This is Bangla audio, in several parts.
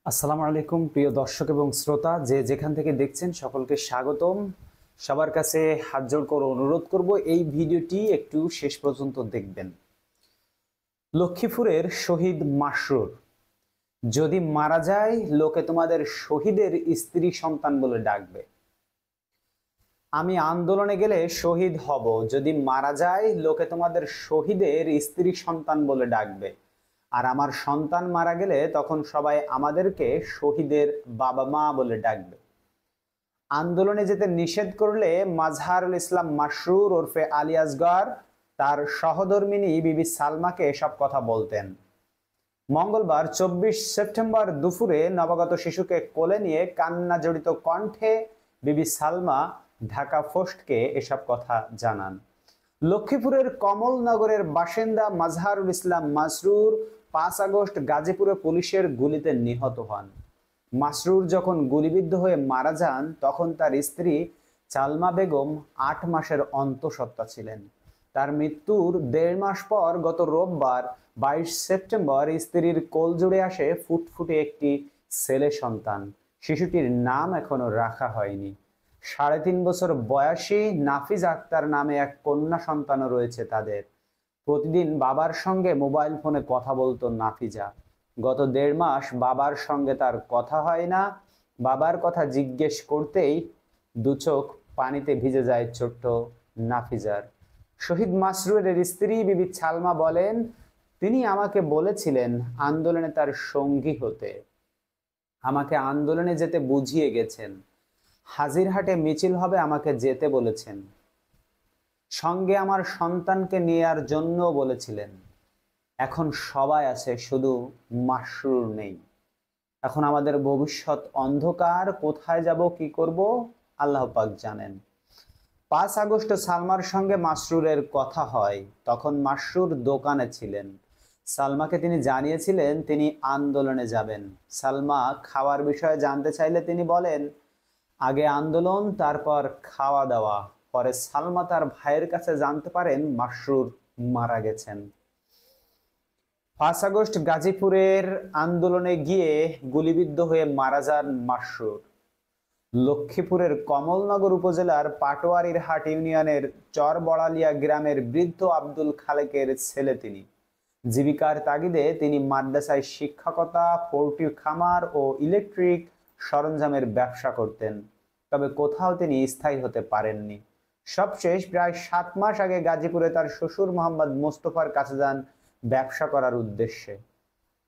আসসালামু আলাইকুম প্রিয় দর্শক এবং শ্রোতা, যে যেখান থেকে দেখছেন সকলকে স্বাগতম। সবার কাছে হাত জোড় করে অনুরোধ করব এই ভিডিওটি একটু শেষ পর্যন্ত দেখবেন। লক্ষ্মীপুরের শহীদ মাসরুর যদি মারা যায়, লোকে তোমাদের শহীদের স্ত্রী সন্তান বলে ডাকবে। আমি আন্দোলনে গেলে শহীদ হব, যদি মারা যায় লোকে তোমাদের শহীদের স্ত্রী সন্তান বলে ডাকবে। আর আমার সন্তান মারা গেলে তখন সবাই আমাদেরকে শহীদের বাবা মা বলে ডাকবে। আন্দোলনে যেতে নিষেধ করলে মাজহারুল ইসলাম মাসরুর ওরফে আলী আসগর তার সহধর্মিনী বিবি সালমাকে এসব কথা বলতেন। মঙ্গলবার 24 সেপ্টেম্বর দুপুরে নবাগত শিশুকে কোলে নিয়ে কান্না জড়িত কণ্ঠে বিবি সালমা ঢাকা পোস্টকে এসব কথা জানান। লক্ষ্মীপুরের কমলনগরের বাসিন্দা মাজহারুল ইসলাম মাসরুর 5 আগস্ট গাজীপুরে পুলিশের গুলিতে নিহত হন। মাসরুর যখন গুলিবিদ্ধ হয়ে মারা যান, তখন তার স্ত্রী চালমা বেগম 8 মাসের অন্তঃসত্ত্বা ছিলেন। তার মৃত্যুর 1.5 মাস পর গত রোববার 22 সেপ্টেম্বর স্ত্রীর কোল জুড়ে আসে ফুটফুটে একটি ছেলে সন্তান। শিশুটির নাম এখনো রাখা হয়নি। 3.5 বছর বয়সী নাফিজ আক্তার নামে এক কন্যা সন্তানও রয়েছে তাদের। প্রতিদিন বাবার সঙ্গে মোবাইল ফোনে কথা বলতো নাফিজা। গত 1.5 মাস বাবার সঙ্গে তার কথা হয় না। বাবার কথা জিজ্ঞেস করতেই দু চোখ পানিতে ভিজে যায় ছোট্ট নাফিজার। শহীদ মাসরুরের স্ত্রী বিবি সালমা বলেন, তিনি আমাকে বলেছিলেন আন্দোলনে তার সঙ্গী হতে। আমাকে আন্দোলনে যেতে বুঝিয়ে গেছেন। হাজিরহাটে মিছিল হবে, আমাকে যেতে বলেছেন। সঙ্গে আমার সন্তানকে নেয়ার জন্য বলেছিলেন। এখন সবাই আছে, শুধু মাসরুর নেই। এখন আমাদের ভবিষ্যৎ অন্ধকার। কোথায় যাব, কি করব, আল্লাহ পাক জানেন। 5 আগস্ট সালমার সঙ্গে মাসরুরের কথা হয়। তখন মাসরুর দোকানে ছিলেন। সালমাকে তিনি জানিয়েছিলেন তিনি আন্দোলনে যাবেন। সালমা খাওয়ার বিষয়ে জানতে চাইলে তিনি বলেন, আগে আন্দোলন, তারপর খাওয়া দাওয়া। পরে সালমা তার ভাইয়ের কাছে জানতে পারেন মাসরুর মারা গেছেন। 5 আগস্ট গাজীপুরের আন্দোলনে গিয়ে গুলিবিদ্ধ হয়ে মারা যান মাসরুর। লক্ষ্মীপুরের কমলনগর উপজেলার পাটোয়ারীর হাট ইউনিয়নের চরবড়ালিয়া গ্রামের বৃদ্ধ আব্দুল খালেকের ছেলে তিনি। জীবিকার তাগিদে তিনি মাদ্রাসায় শিক্ষকতা, পোল্ট্রি খামার ও ইলেকট্রিক সরঞ্জামের ব্যবসা করতেন। তবে কোথাও তিনি স্থায়ী হতে পারেননি। সবশেষ প্রায় 7 মাস আগে গাজীপুরে তার শ্বশুর মোহাম্মদ মোস্তফার কাছে যান ব্যবসা করার উদ্দেশ্যে।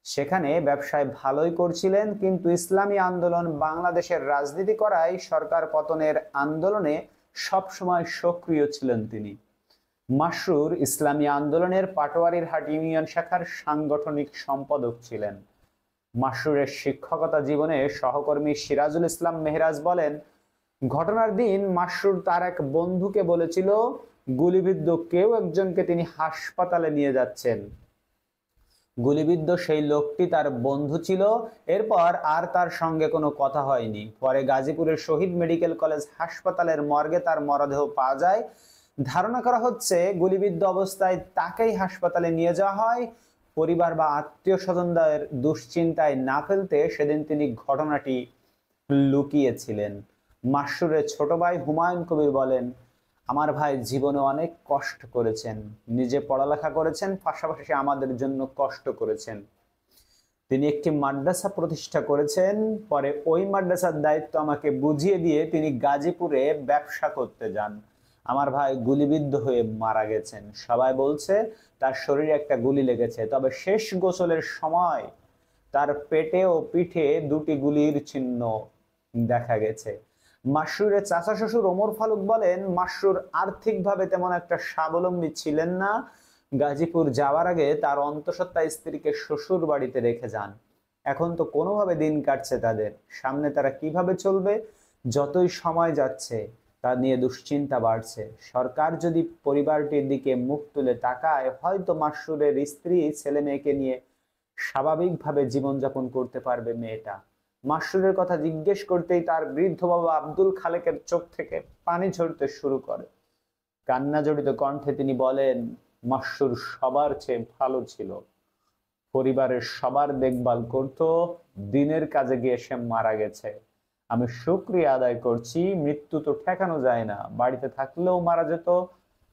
সেখানে ব্যবসায় ভালোই করছিলেন, কিন্তু ইসলামী আন্দোলন বাংলাদেশের রাজনীতি করায় সরকার পতনের আন্দোলনে সবসময় সক্রিয় ছিলেন তিনি। মাসরুর ইসলামী আন্দোলনের পাটোয়ারীর হাট ইউনিয়ন শাখার সাংগঠনিক সম্পাদক ছিলেন। মাসরুরের শিক্ষকতা জীবনে সহকর্মী সিরাজুল ইসলাম মেহরাজ বলেন, ঘটনার দিন মাসরুর তার এক বন্ধুকে বলেছিল গুলিবিদ্ধ কেউ একজনকে তিনি হাসপাতালে নিয়ে যাচ্ছেন। গুলিবিদ্ধ সেই লোকটি তার বন্ধু ছিল। এরপর আর তার সঙ্গে কোনো কথা হয়নি। পরে গাজীপুরের শহীদ মেডিকেল কলেজ হাসপাতালের মর্গে তার মরদেহ পাওয়া যায়। ধারণা করা হচ্ছে গুলিবিদ্ধ অবস্থায় তাকেই হাসপাতালে নিয়ে যাওয়া হয়। পরিবার বা আত্মীয় স্বজনদের দুশ্চিন্তায় না ফেলতে সেদিন তিনি ঘটনাটি লুকিয়েছিলেন। মাসরুরের ছোট ভাই হুমায়ুন কবির বলেন, আমার ভাই জীবনে অনেক কষ্ট করেছেন, নিজে পড়ালেখা করেছেন, পাশাপাশি আমাদের জন্য কষ্ট করেছেন। তিনি একটি মাদ্রাসা প্রতিষ্ঠা করেছেন। পরে ওই মাদ্রাসার দায়িত্ব আমাকে বুঝিয়ে দিয়ে তিনি গাজীপুরে ব্যবসা করতে যান। আমার ভাই গুলিবিদ্ধ হয়ে মারা গেছেন। সবাই বলছে তার শরীরে একটা গুলি লেগেছে, তবে শেষ গোসলের সময় তার পেটে ও পিঠে 2টি গুলির চিহ্ন দেখা গেছে। মাসরুরের চাচা শ্বশুর ওমর ফারুক বলেন, মাসরুর আর্থিকভাবে তেমন একটা স্বাবলম্বী ছিলেন না। গাজীপুর যাওয়ার আগে তার অন্তঃসত্ত্বা স্ত্রীকে শ্বশুর বাড়িতে রেখে যান। এখন তো কোনোভাবে দিন কাটছে তাদের, সামনে তারা কিভাবে চলবে? যতই সময় যাচ্ছে তা নিয়ে দুশ্চিন্তা বাড়ছে। সরকার যদি পরিবারটির দিকে মুখ তুলে তাকায়, হয়তো মাসরুরের স্ত্রী ছেলে মেয়েকে নিয়ে স্বাভাবিকভাবে জীবনযাপন করতে পারবে মেয়েটা। মাসরুরের কথা জিজ্ঞেস করতেই তার বৃদ্ধ বাবা আব্দুল খালেকের চোখ থেকে পানি ঝরতে শুরু করে। কান্না জড়িত কণ্ঠে তিনি বলেন, মাসরুর সবার চেয়ে ভালো ছিল, পরিবারের সবার দেখভাল করত, দিনের কাজে গিয়ে সে মারা গেছে। আমি শুকরিয়া আদায় করছি, মৃত্যু তো ঠেকানো যায় না, বাড়িতে থাকলেও মারা যেত।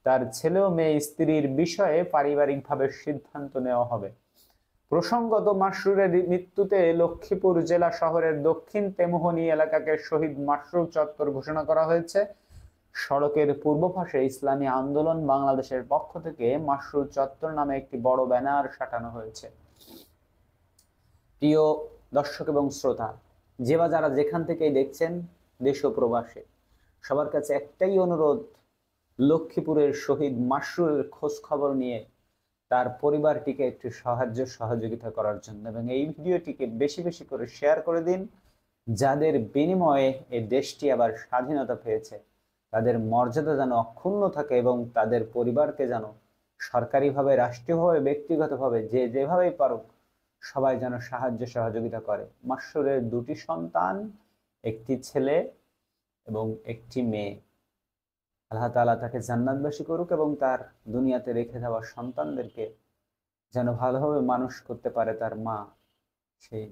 তার ছেলে ও মেয়ে স্ত্রীর বিষয়ে পারিবারিকভাবে সিদ্ধান্ত নেওয়া হবে। প্রসঙ্গত, মাসরুরের মৃত্যুতে লক্ষ্মীপুর জেলা শহরের দক্ষিণ তেমুহনী এলাকাকে শহীদ মাসরুর চত্বর ঘোষণা করা হয়েছে। সড়কের পূর্ব পাশে ইসলামী আন্দোলন বাংলাদেশের পক্ষ থেকে মাসরুর চত্বর নামে একটি বড় ব্যানার সাঁটানো হয়েছে। প্রিয় দর্শক এবং শ্রোতা, যারা যেখান থেকেই দেখছেন, দেশ ও প্রবাসে, সবার কাছে একটাই অনুরোধ, লক্ষ্মীপুরের শহীদ মাসরুরের খোঁজ খবর নিয়ে তার পরিবারটিকে একটু সাহায্য সহযোগিতা করার জন্য, এবং এই ভিডিওটিকে বেশি বেশি করে শেয়ার করে দিন। যাদের বিনিময়ে এই দেশটি আবার স্বাধীনতা পেয়েছে, তাদের মর্যাদা যেন অক্ষুণ্ণ থাকে এবং তাদের পরিবারকে যেন সরকারিভাবে, রাষ্ট্রীয়ভাবে, ব্যক্তিগতভাবে যে যেভাবেই পারুক সবাই যেন সাহায্য সহযোগিতা করে। মাসরুরের দুটি সন্তান, একটি ছেলে এবং একটি মেয়ে। আল্লাহ তাআলা তাকে জান্নাতবাসী করুক এবং তার দুনিয়াতে রেখে যাওয়া সন্তানদেরকে যেন ভালোভাবে মানুষ করতে পারে তার মা, সেই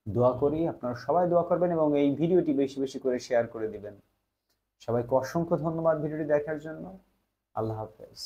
দোয়া করি। আপনারা সবাই দোয়া করবেন এবং এই ভিডিওটি বেশি বেশি করে শেয়ার করে দিবেন। সবাইকে অসংখ্য ধন্যবাদ ভিডিওটি দেখার জন্য। আল্লাহ হাফেজ।